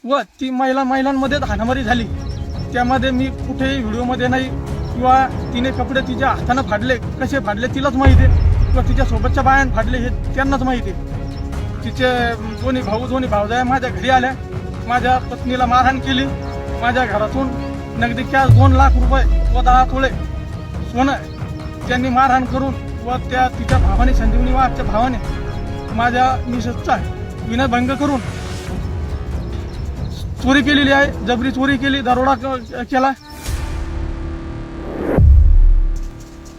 व ती महिलांमध्ये हाणामारी झाली, त्यामध्ये मी कुठेही व्हिडिओमध्ये नाही किंवा तिने कपडे तिच्या हाताने फाडले, कसे फाडले तिलाच माहिती आहे, किंवा तिच्या सोबतच्या बायान फाडले हे त्यांनाच माहिती आहे. तिचे दोन्ही भावजाया माझ्या घरी आल्या, माझ्या पत्नीला मारहाण केली, माझ्या घरातून नगदी कॅश 2 लाख रुपये व 10 तोळे सोनं त्यांनी मारहाण करून व त्या तिच्या भावाने, संजीवनी वाघच्या भावाने माझ्या मिसेसचा विनयभंग करून चोरी केलेली आहे, जबरी चोरी केली, दरोडा केला.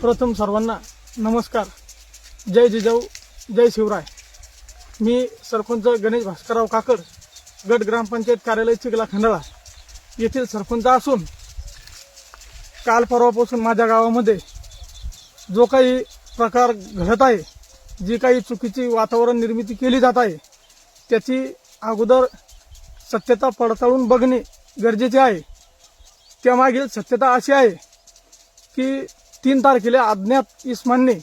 प्रथम सर्वांना नमस्कार, जय जिजाऊ, जय शिवराय. मी सरपंच गणेश भास्करराव काकड, गट ग्रामपंचायत कार्यालय चिखला खंडाळा येथील सरपंच असून काल परवापासून माझ्या गावामध्ये जो काही प्रकार घडत आहे, जी काही चुकीची वातावरण निर्मिती केली जात आहे, त्याची अगोदर सत्यता पडताळून बघणे गरजेचे आहे. त्यामागील सत्यता अशी आहे की 3 तारखेला अज्ञात इस्मांनी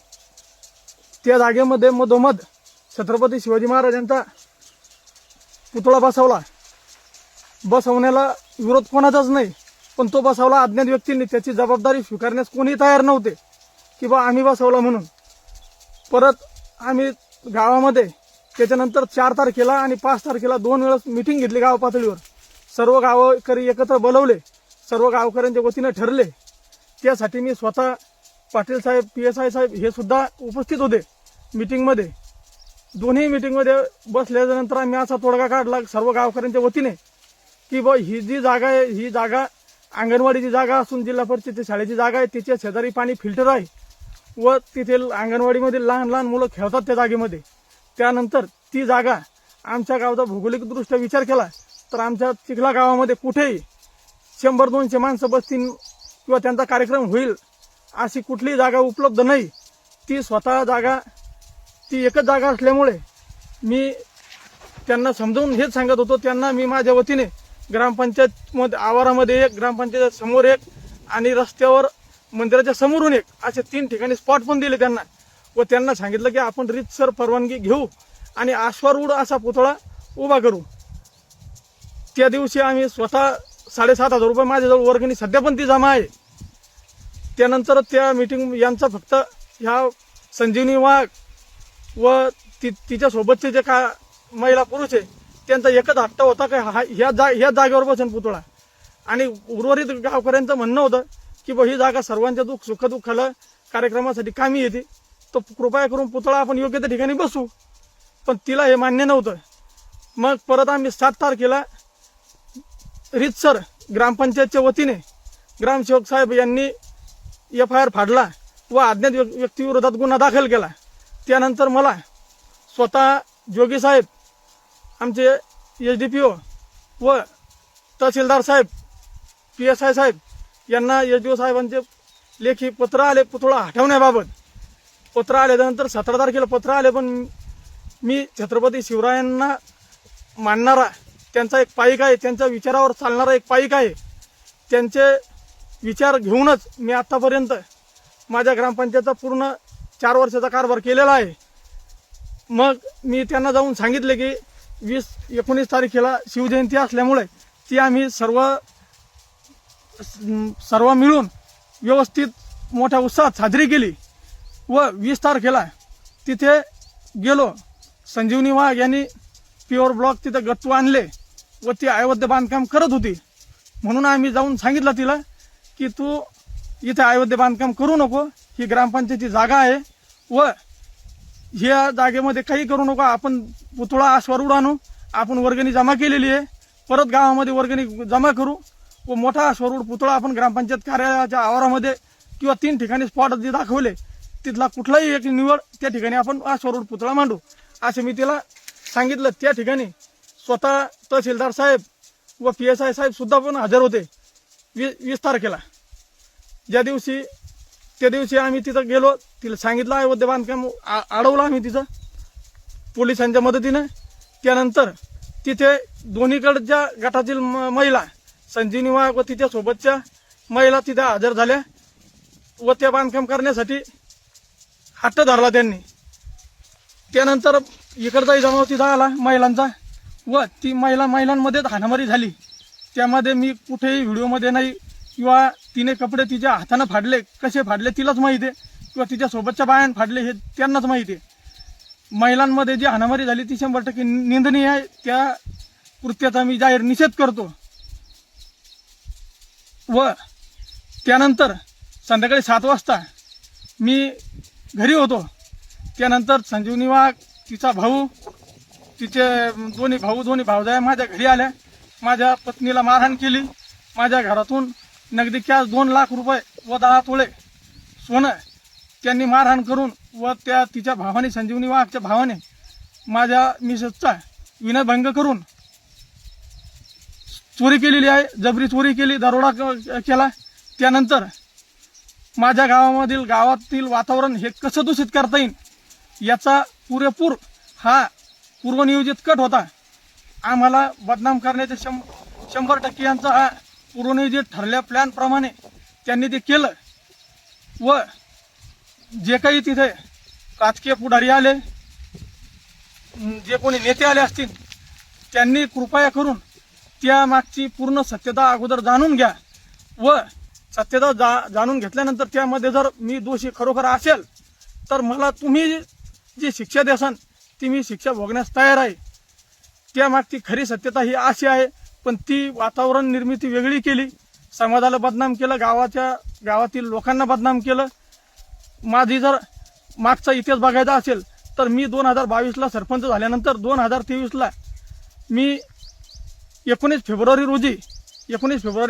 त्या जागेमध्ये मधोमध छत्रपती शिवाजी महाराजांचा पुतळा बसवण्याला विरोध कोणाचाच नाही, पण तो बसवला अज्ञात व्यक्तींनी. त्याची जबाबदारी स्वीकारण्यास कोणी तयार नव्हते की बा आम्ही बसवला म्हणून. परत आम्ही गावामध्ये त्याच्यानंतर 4 तारखेला आणि 5 तारखेला 2 वेळेस मीटिंग घेतली गाव पातळीवर. सर्व गावकरी एकत्र बोलवले, सर्व गावकऱ्यांच्या वतीने ठरले. त्यासाठी मी स्वतः पाटील साहेब, PSI साहेब हे सुद्धा उपस्थित होते मीटिंगमध्ये. दोन्ही मीटिंगमध्ये बसल्यानंतर आम्ही असा तोडगा काढला सर्व गावकऱ्यांच्या वतीने की बा ही जी जागा आहे, ही जागा अंगणवाडीची जागा असून जिल्हा परिषदेची शाळेची जागा आहे, तिच्या शेजारी पाणी फिल्टर आहे व तिथे अंगणवाडीमध्ये लहान लहान मुलं खेळतात त्या जागेमध्ये. त्यानंतर ती जागा आमच्या गावचा भौगोलिकदृष्ट्या विचार केला तर आमच्या चिखला गावामध्ये कुठेही 100-200 माणसं बसतील किंवा त्यांचा कार्यक्रम होईल अशी कुठलीही जागा उपलब्ध नाही. ती स्वतः जागा, ती एकच जागा असल्यामुळे मी त्यांना समजावून हेच सांगत होतो. त्यांना मी माझ्या वतीने ग्रामपंचायत आवारामध्ये एक, ग्रामपंचायत समोर एक आणि रस्त्यावर मंदिराच्या समोरून एक, असे 3 ठिकाणी स्पॉट पण दिले त्यांना. व त्यांना सांगितलं की आपण रीतसर परवानगी घेऊ आणि अश्वारूढ असा पुतळा उभा करू. त्या दिवशी आम्ही स्वतः 7,500 रुपये माझ्याजवळ वर्गणी सध्या पण ती जमा आहे. त्यानंतर त्या मीटिंग यांचा फक्त ह्या संजीवनी वाघ व तिच्यासोबतचे जे का महिला पुरुष आहे त्यांचा एकच हट्ट होता की ह्या जागेवर बसेन पुतळा. आणि उर्वरित गावकऱ्यांचं म्हणणं होतं की ही जागा सर्वांच्या सुखदुःखाला कार्यक्रमासाठी कामी येते, तो कृपया करून पुतळा आपण योग्य त्या ठिकाणी बसू. पण तिला हे मान्य नव्हतं. मग परत आम्ही 7 तारखेला रीतसर ग्रामपंचायतच्या वतीने ग्रामसेवक साहेब यांनी FIR फाडला व अज्ञात व्यक्तीविरोधात गुन्हा दाखल केला. त्यानंतर मला स्वतः जोगी साहेब, आमचे SDPO व तहसीलदार साहेब, PSI साहेब यांना SDO साहेबांचे लेखी पत्र आले पुतळा हटवण्याबाबत. पत्र आल्यानंतर 17 तारखेला पत्र आले, पण मी छत्रपती शिवरायांना मानणारा त्यांचा एक पाईक आहे, त्यांच्या विचारावर चालणारा एक पाईक आहे. त्यांचे विचार घेऊनच मी आत्तापर्यंत माझ्या ग्रामपंचायतचा पूर्ण 4 वर्षाचा कारभार केलेला आहे. मग मी त्यांना जाऊन सांगितले की 20-19 तारखेला शिवजयंती असल्यामुळे ती आम्ही सर्व मिळून व्यवस्थित मोठ्या उत्साहात साजरी केली. व 20 तारखेला तिथे गेलो. संजीवनी वाघ यांनी प्युअर ब्लॉक तिथे गट्टू आणले व ती अवैध बांधकाम करत होती. म्हणून आम्ही जाऊन सांगितलं तिला की तू इथे अवैध बांधकाम करू नको, ही ग्रामपंचायतीची जागा आहे व ह्या जागेमध्ये काही करू नको. आपण पुतळा अश्वारूढ आणू, आपण वर्गणी जमा केलेली आहे, परत गावामध्ये वर्गणी जमा करू व मोठा अश्वारूढ पुतळा आपण ग्रामपंचायत कार्यालयाच्या आवारामध्ये किंवा 3 ठिकाणी स्पॉट जे दाखवले तिथला कुठलाही एक निवड त्या ठिकाणी आपण अश्वारूढ पुतळा मांडू असे मी तिला सांगितलं. त्या ठिकाणी स्वतः तहसीलदार साहेब व PSI साहेब सुद्धा पण हजर होते 20 तारखेला. त्या दिवशी आम्ही तिथं गेलो, तिला सांगितलं अवैध बांधकाम अडवलं आम्ही तिथं पोलिसांच्या मदतीने. त्यानंतर तिथे दोन्हीकडच्या गटातील महिला संजीवनी वाघ व तिच्यासोबतच्या महिला तिथे हजर झाल्या व त्या बांधकाम करण्यासाठी हट्ट धरला त्यांनी. त्यानंतर इकडचाही जमाव तिथं आला महिलांचा व ती महिलांमध्ये हाणामारी झाली, त्यामध्ये मी कुठेही व्हिडिओमध्ये नाही, किंवा तिने कपडे तिच्या हातानं फाडले, कसे फाडले तिलाच माहिती आहे, किंवा तिच्या सोबतच्या बायान फाडले हे त्यांनाच माहिती आहे. महिलांमध्ये जी हाणामारी झाली ती 100% निंदनीय आहे. त्या कृत्याचा मी जाहीर निषेध करतो. व त्यानंतर संध्याकाळी 7 वाजता मी घरी होतो. त्यानंतर संजीवनी वाघ, तिचा भाऊ, तिचे दोन्ही भावजाया माझ्या घरी आल्या. माझ्या पत्नीला मारहाण केली. माझ्या घरातून नगदी कॅश 2 लाख रुपये व 10 तोळे सोनं त्यांनी मारहाण करून व तिच्या भावाने, संजीवनी वाघच्या भावाने, माझ्या मिसेसचा विनयभंग करून चोरी केलेली आहे. जबरी चोरी केली, दरोडा केला. त्यानंतर माझ्या गावातील वातावरण हे कसं दूषित करता येईल याचा पुरेपूर हा पूर्वनियोजित कट होता. आम्हाला बदनाम करण्याचे 100% यांचा हा पूर्वनियोजित ठरल्या प्लॅनप्रमाणे त्यांनी ते केलं. व जे काही तिथे राजकीय पुढारी आले, जे कोणी नेते आले असतील, त्यांनी कृपया करून त्या मागची पूर्ण सत्यता अगोदर जाणून घ्या. व सत्यता जाणून घेतल्यानंतर त्यामध्ये जर मी दोषी खरोखर असेल तर मला तुम्ही जी शिक्षा द्याल ती मी शिक्षा भोगण्यास तयार आहे. त्यामागची खरी सत्यता ही अशी आहे. पण ती वातावरण निर्मिती वेगळी केली, समाजाला बदनाम केलं, गावातील लोकांना बदनाम केलं. माझी जर मागचा इतिहास बघायचा असेल तर मी 2022ला सरपंच झाल्यानंतर 2023ला मी 19 फेब्रुवारी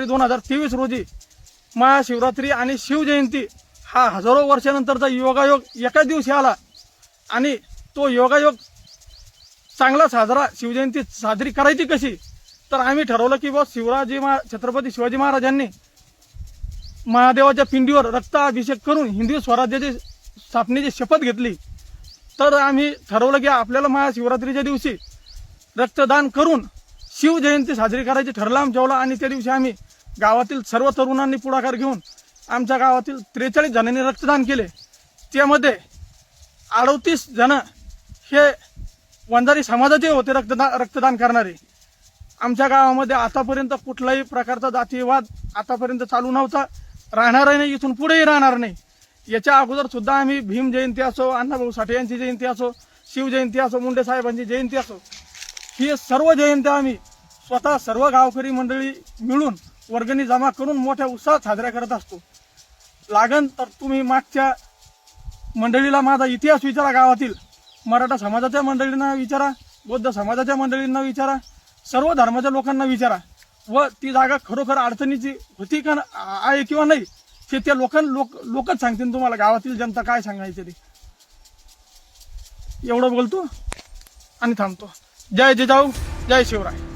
2023 रोजी महाशिवरात्री आणि शिवजयंती हा हजारो वर्षानंतरचा योगायोग एकाच दिवशी आला. आणि तो योगायोग चांगला शिवजयंती साजरी करायची कशी, तर आम्ही ठरवलं की छत्रपती शिवाजी महाराजांनी महादेवाच्या पिंडीवर रक्ताभिषेक करून हिंदवी स्वराज्याची स्थापनेची शपथ घेतली. तर आम्ही ठरवलं की आपल्याला महाशिवरात्रीच्या दिवशी रक्तदान करून शिवजयंती साजरी करायची ठरलं आमच्यावला. आणि त्या दिवशी आम्ही गावातील सर्व तरुणांनी पुढाकार घेऊन आमच्या गावातील 43 जणांनी रक्तदान केले. त्यामध्ये 38 जण हे वंजारी समाजाचे होते रक्तदान करणारे. आमच्या गावामध्ये आतापर्यंत कुठलाही प्रकारचा जातीयवाद आतापर्यंत चालू नव्हता, राहणारही नाही, इथून पुढेही राहणार नाही. याच्या अगोदर सुद्धा आम्ही भीम जयंती असो, अण्णाभाऊ साठे यांची जयंती असो, शिवजयंती असो, मुंडे साहेबांची जयंती असो, ही सर्व जयंत्या आम्ही स्वतः सर्व गावकरी मंडळी मिळून वर्गणी जमा करून मोठ्या उत्साहात साजऱ्या करत असतो. लागन तर तुम्ही मागच्या मंडळीला माझा इतिहास विचारा, गावातील मराठा समाजाच्या मंडळींना विचारा, बौद्ध समाजाच्या मंडळींना विचारा, सर्व धर्माच्या लोकांना विचारा. व ती जागा खरोखर अडचणीची होती का आहे किंवा नाही हे त्या लोकच सांगतील तुम्हाला. गावातील जनता काय सांगायचं ते. एवढं बोलतो आणि थांबतो. जय जिजाऊ, जय शिवराय.